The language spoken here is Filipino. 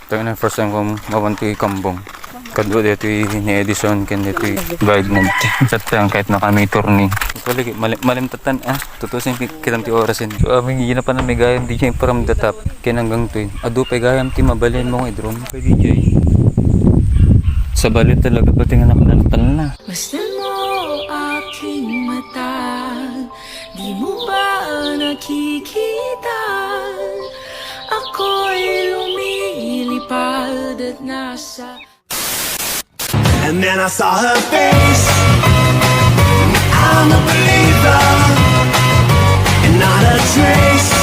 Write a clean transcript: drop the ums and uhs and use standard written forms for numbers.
Ito na first time kong mabanti kambong. Kadwa dito ni Edison, kan dito guide mo. Chat lang kahit na kami turning. Kali malimtatan tutusin kitang ti orasin. Aming gina pa na may gayam di siya from the top. Kinanggang to. Adu pa gayam ti mabalin mo ng drone kay DJ. Sa balit talaga pati nga nakanaltal na. Masdan mo aking mata, di mo ba nakikita? Ako'y lumilipad at nasa. And then I saw her face. I'm a believer, and not a trace